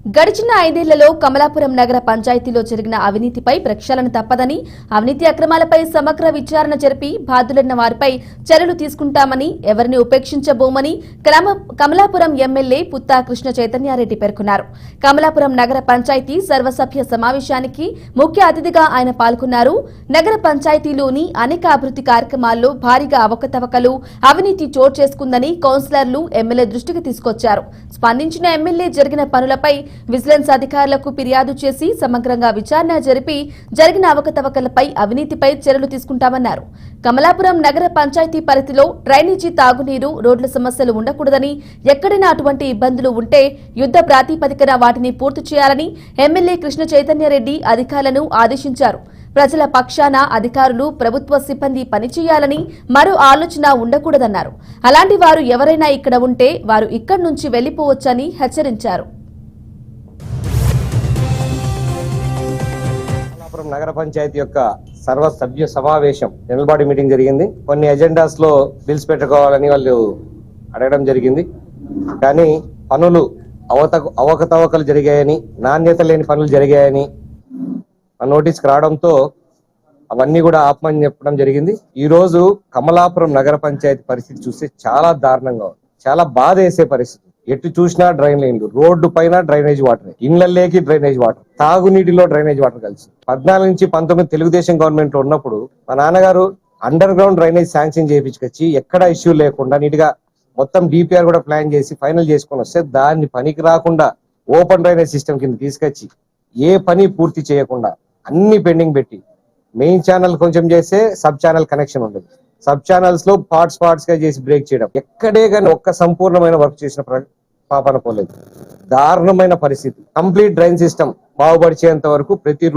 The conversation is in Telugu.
గడిచిన 5 ఏళ్లలో కమలాపురం నగర పంచాయతీలో జరిగిన అవినీతిపై ప్రక్షాళన తప్పదని, అవినీతి అక్రమాలపై సమగ్ర విచారణ జరిపి బాధ్యులైన వారిపై చర్యలు తీసుకుంటామని, ఎవరిని ఉపేక్షించబోమని కమలాపురం ఎమ్మెల్యే పుత్తా కృష్ణ చైతన్యారెడ్డి పేర్కొన్నారు. కమలాపురం నగర పంచాయతీ సర్వసభ్య సమావేశానికి ముఖ్య అతిథిగా ఆయన పాల్గొన్నారు. నగర పంచాయతీలోని అనేక అభివృద్ధి కార్యక్రమాల్లో భారీగా అవకతవకలు, అవినీతి చోటు చేసుకుందని కౌన్సిలర్లు ఎమ్మెల్యే దృష్టికి తీసుకొచ్చారు. స్పందించిన ఎమ్మెల్యే జరిగిన పనులపై విజిలెన్స్ అధికారులకు ఫిర్యాదు చేసి సమగ్రంగా విచారణ జరిపి జరిగిన అవకతవకలపై, అవినీతిపై చర్యలు తీసుకుంటామన్నారు. కమలాపురం నగర పంచాయతీ పరిధిలో డ్రైనేజీ, తాగునీరు, రోడ్ల సమస్యలు ఉండకూడదని, ఎక్కడైనా అటువంటి ఇబ్బందులు ఉంటే యుద్ధ ప్రాతిపదికన వాటిని పూర్తి చేయాలని ఎమ్మెల్యే కృష్ణ చైతన్యారెడ్డి అధికారులను ఆదేశించారు. ప్రజల పక్షాన అధికారులు, ప్రభుత్వ సిబ్బంది పనిచేయాలని మరో ఆలోచన ఉండకూడదన్నారు. అలాంటి వారు ఎవరైనా ఇక్కడ ఉంటే వారు ఇక్కడి నుంచి వెళ్లిపోవచ్చని హెచ్చరించారు. నగర పంచాయతీ యొక్క సర్వసభ్య సమావేశం జనరల్ బాడీ మీటింగ్ జరిగింది. కొన్ని ఎజెండాస్ లో బిల్స్ పెట్టుకోవాలని వాళ్ళు అడగడం జరిగింది. కానీ పనులు అవకతవకలు జరిగాయని, నాణ్యత లేని పనులు జరిగాయని నోటీస్కి రావడంతో అవన్నీ కూడా ఆపమని చెప్పడం జరిగింది. ఈ రోజు కమలాపురం నగర పంచాయతీ పరిస్థితి చూస్తే చాలా దారుణంగా ఉంది. చాలా బాధ వేసే పరిస్థితి. ఎటు చూసినా డ్రైన్ లైన్లు, రోడ్డు పైన డ్రైనేజ్ వాటర్, ఇళ్లలోకి డ్రైనేజ్ వాటర్, తాగునీటిలో డ్రైనేజ్ వాటర్ కలిసి 14 నుంచి 19 తెలుగుదేశం గవర్నమెంట్ లో ఉన్నప్పుడు మా నాన్నగారు అండర్ గ్రౌండ్ డ్రైనేజ్ శాంక్షన్ చేయించుకొచ్చి ఎక్కడ ఇష్యూ లేకుండా నీట్ గా మొత్తం డిపిఆర్ కూడా ప్లాన్ చేసి ఫైనల్ చేసుకొని వస్తే దాన్ని పనికి రాకుండా ఓపెన్ డ్రైనేజ్ సిస్టమ్ కింద తీసుకొచ్చి ఏ పని పూర్తి చేయకుండా అన్ని పెండింగ్ పెట్టి మెయిన్ ఛానల్ కొంచెం చేస్తే సబ్ ఛానల్ కనెక్షన్ ఉండదు. సబ్ ఛానల్స్ లో పార్ట్స్ గా చేసి బ్రేక్ చేయడం, ఎక్కడే కానీ ఒక్క సంపూర్ణమైన వర్క్ చేసిన పాపన పోలేదు. దారుణమైన పరిస్థితి. కంప్లీట్ డ్రైన్ సిస్టమ్ బాగుపరిచేంత వరకు ప్రతి